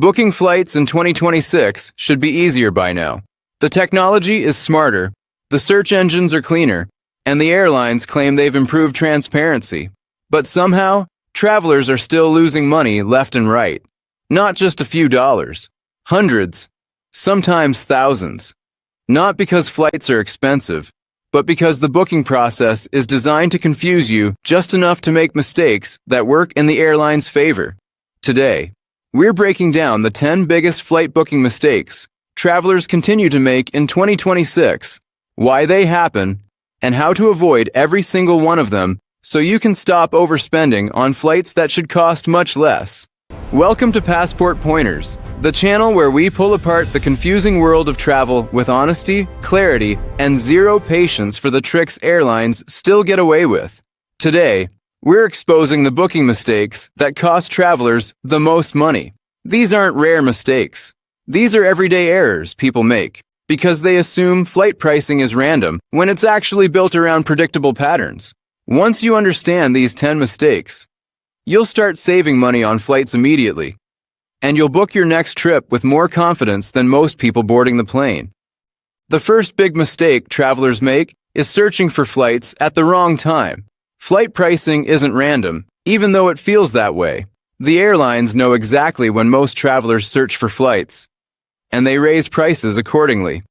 Booking flights in 2026 should be easier by now. The technology is smarter, the search engines are cleaner, and the airlines claim they've improved transparency. But somehow, travelers are still losing money left and right. Not just a few dollars, hundreds, sometimes thousands. Not because flights are expensive, but because the booking process is designed to confuse you just enough to make mistakes that work in the airline's favor. Today, we're breaking down the 10 biggest flight booking mistakes travelers continue to make in 2026, why they happen, and how to avoid every single one of them so you can stop overspending on flights that should cost much less. Welcome to Passport Pointers, the channel where we pull apart the confusing world of travel with honesty, clarity, and zero patience for the tricks airlines still get away with. Today, we're exposing the booking mistakes that cost travelers the most money. These aren't rare mistakes. These are everyday errors people make because they assume flight pricing is random when it's actually built around predictable patterns. Once you understand these 10 mistakes, you'll start saving money on flights immediately, and you'll book your next trip with more confidence than most people boarding the plane. The first big mistake travelers make is searching for flights at the wrong time. Flight pricing isn't random, even though it feels that way. The airlines know exactly when most travelers search for flights, and they raise prices accordingly.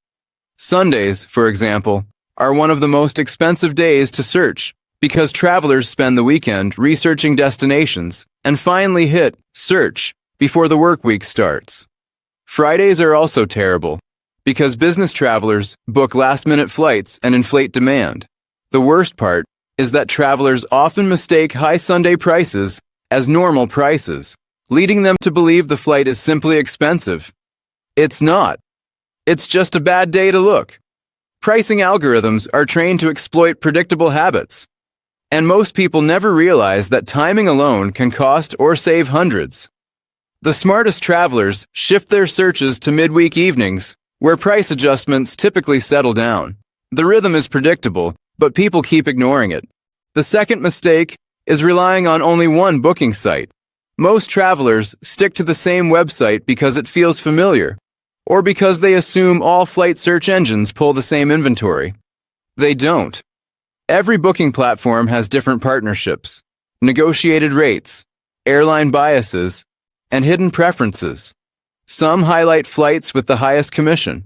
Sundays, for example, are one of the most expensive days to search because travelers spend the weekend researching destinations and finally hit search before the work week starts. Fridays are also terrible because business travelers book last-minute flights and inflate demand. The worst part is that travelers often mistake high Sunday prices as normal prices, leading them to believe the flight is simply expensive. It's not. It's just a bad day to look. Pricing algorithms are trained to exploit predictable habits, and most people never realize that timing alone can cost or save hundreds. The smartest travelers shift their searches to midweek evenings, where price adjustments typically settle down. The rhythm is predictable, but people keep ignoring it. The second mistake is relying on only one booking site. Most travelers stick to the same website because it feels familiar, or because they assume all flight search engines pull the same inventory. They don't. Every booking platform has different partnerships, negotiated rates, airline biases, and hidden preferences. Some highlight flights with the highest commission.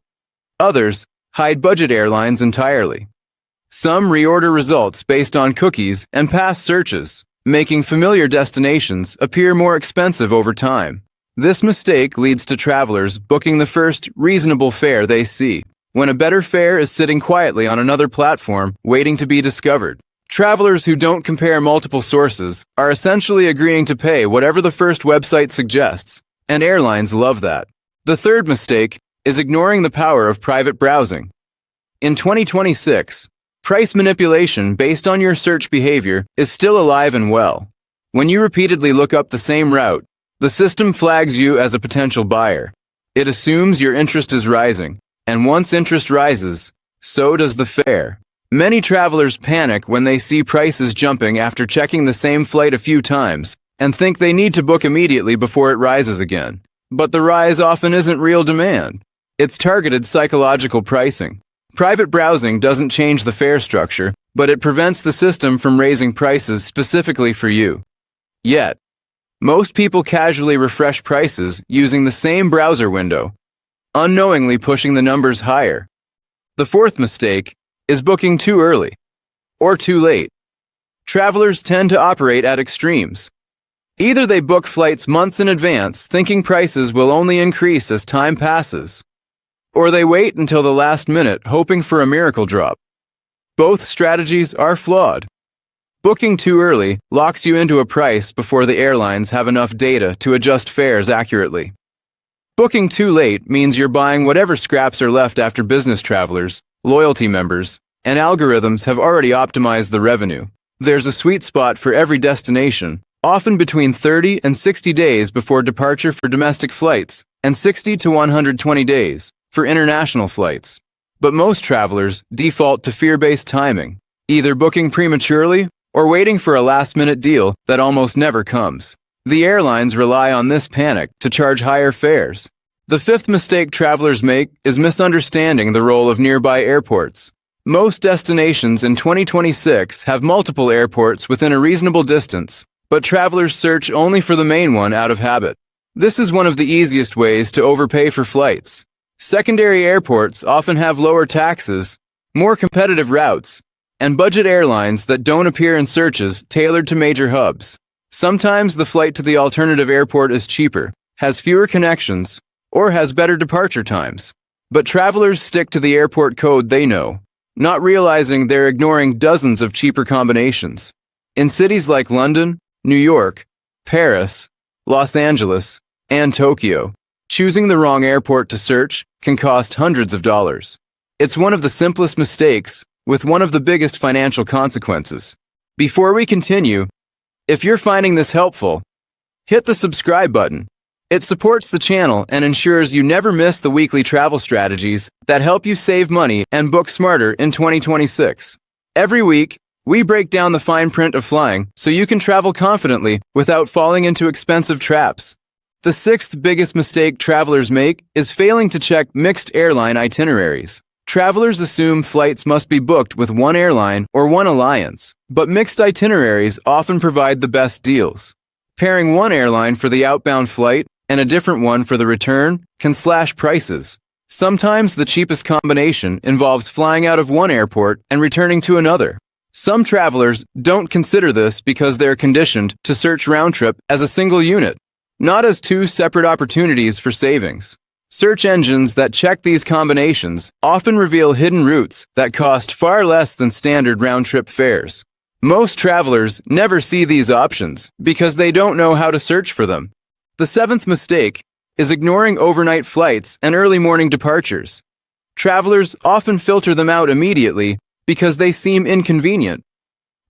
Others hide budget airlines entirely. Some reorder results based on cookies and past searches, making familiar destinations appear more expensive over time. This mistake leads to travelers booking the first reasonable fare they see, when a better fare is sitting quietly on another platform waiting to be discovered. Travelers who don't compare multiple sources are essentially agreeing to pay whatever the first website suggests, and airlines love that. The third mistake is ignoring the power of private browsing. In 2026, price manipulation based on your search behavior is still alive and well. When you repeatedly look up the same route, the system flags you as a potential buyer. It assumes your interest is rising, and once interest rises, so does the fare. Many travelers panic when they see prices jumping after checking the same flight a few times and think they need to book immediately before it rises again. But the rise often isn't real demand. It's targeted psychological pricing. Private browsing doesn't change the fare structure, but it prevents the system from raising prices specifically for you. Yet, most people casually refresh prices using the same browser window, unknowingly pushing the numbers higher. The fourth mistake is booking too early or too late. Travelers tend to operate at extremes. Either they book flights months in advance thinking prices will only increase as time passes, or they wait until the last minute hoping for a miracle drop. Both strategies are flawed. Booking too early locks you into a price before the airlines have enough data to adjust fares accurately. Booking too late means you're buying whatever scraps are left after business travelers, loyalty members, and algorithms have already optimized the revenue. There's a sweet spot for every destination, often between 30 and 60 days before departure for domestic flights, and 60 to 120 days for international flights. But most travelers default to fear-based timing, either booking prematurely or waiting for a last-minute deal that almost never comes. The airlines rely on this panic to charge higher fares. The fifth mistake travelers make is misunderstanding the role of nearby airports. Most destinations in 2026 have multiple airports within a reasonable distance, but travelers search only for the main one out of habit. This is one of the easiest ways to overpay for flights. Secondary airports often have lower taxes, more competitive routes, and budget airlines that don't appear in searches tailored to major hubs. Sometimes the flight to the alternative airport is cheaper, has fewer connections, or has better departure times. But travelers stick to the airport code they know, not realizing they're ignoring dozens of cheaper combinations. In cities like London, New York, Paris, Los Angeles, and Tokyo, choosing the wrong airport to search can cost hundreds of dollars. It's one of the simplest mistakes, with one of the biggest financial consequences. Before we continue, if you're finding this helpful, hit the subscribe button. It supports the channel and ensures you never miss the weekly travel strategies that help you save money and book smarter in 2026. Every week, we break down the fine print of flying so you can travel confidently without falling into expensive traps. The sixth biggest mistake travelers make is failing to check mixed airline itineraries. Travelers assume flights must be booked with one airline or one alliance, but mixed itineraries often provide the best deals. Pairing one airline for the outbound flight and a different one for the return can slash prices. Sometimes the cheapest combination involves flying out of one airport and returning to another. Some travelers don't consider this because they're conditioned to search round trip as a single unit, not as two separate opportunities for savings. Search engines that check these combinations often reveal hidden routes that cost far less than standard round-trip fares. Most travelers never see these options because they don't know how to search for them. The seventh mistake is ignoring overnight flights and early morning departures. Travelers often filter them out immediately because they seem inconvenient.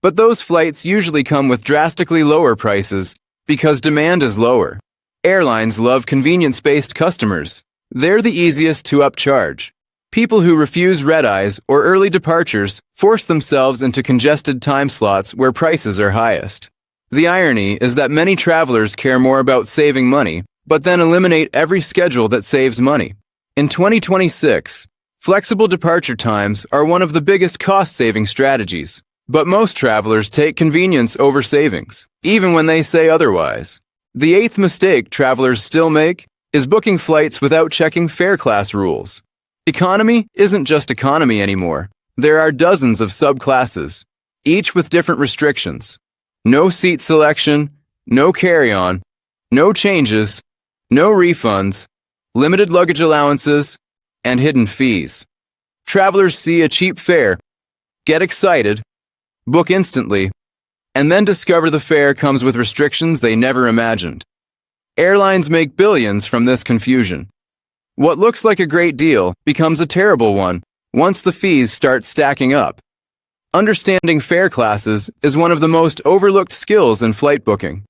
But those flights usually come with drastically lower prices because demand is lower. Airlines love convenience-based customers. They're the easiest to upcharge. People who refuse red-eyes or early departures force themselves into congested time slots where prices are highest. The irony is that many travelers care more about saving money, but then eliminate every schedule that saves money. In 2026, flexible departure times are one of the biggest cost-saving strategies, but most travelers take convenience over savings, even when they say otherwise. The eighth mistake travelers still make is booking flights without checking fare class rules. Economy isn't just economy anymore. There are dozens of subclasses, each with different restrictions. No seat selection, no carry-on, no changes, no refunds, limited luggage allowances, and hidden fees. Travelers see a cheap fare, get excited, book instantly, and then discover the fare comes with restrictions they never imagined. Airlines make billions from this confusion. What looks like a great deal becomes a terrible one once the fees start stacking up. Understanding fare classes is one of the most overlooked skills in flight booking.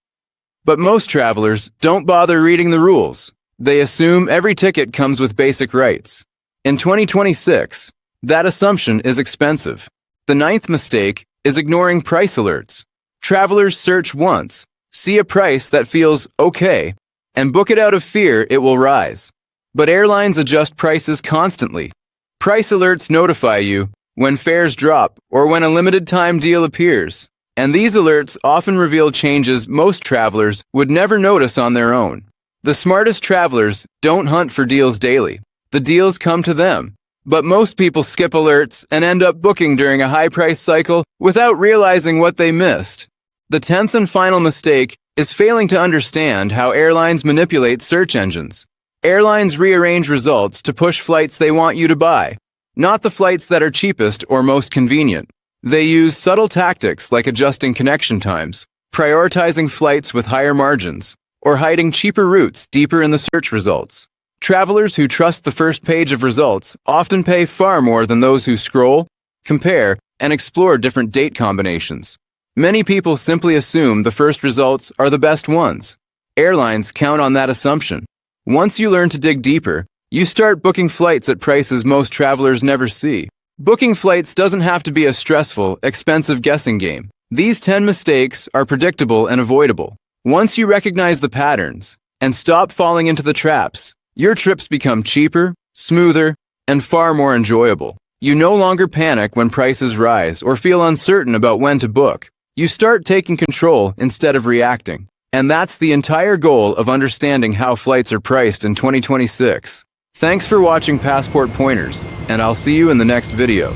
But most travelers don't bother reading the rules. They assume every ticket comes with basic rights. In 2026, that assumption is expensive. The ninth mistake is ignoring price alerts. Travelers search once, see a price that feels okay, and book it out of fear it will rise. But airlines adjust prices constantly. Price alerts notify you when fares drop or when a limited time deal appears, and these alerts often reveal changes most travelers would never notice on their own. The smartest travelers don't hunt for deals daily. The deals come to them. But most people skip alerts and end up booking during a high-price cycle without realizing what they missed. The 10th and final mistake is failing to understand how airlines manipulate search engines. Airlines rearrange results to push flights they want you to buy, not the flights that are cheapest or most convenient. They use subtle tactics like adjusting connection times, prioritizing flights with higher margins, or hiding cheaper routes deeper in the search results. Travelers who trust the first page of results often pay far more than those who scroll, compare, and explore different date combinations. Many people simply assume the first results are the best ones. Airlines count on that assumption. Once you learn to dig deeper, you start booking flights at prices most travelers never see. Booking flights doesn't have to be a stressful, expensive guessing game. These 10 mistakes are predictable and avoidable. Once you recognize the patterns and stop falling into the traps, your trips become cheaper, smoother, and far more enjoyable. You no longer panic when prices rise or feel uncertain about when to book. You start taking control instead of reacting. And that's the entire goal of understanding how flights are priced in 2026. Thanks for watching Passport Pointers, and I'll see you in the next video.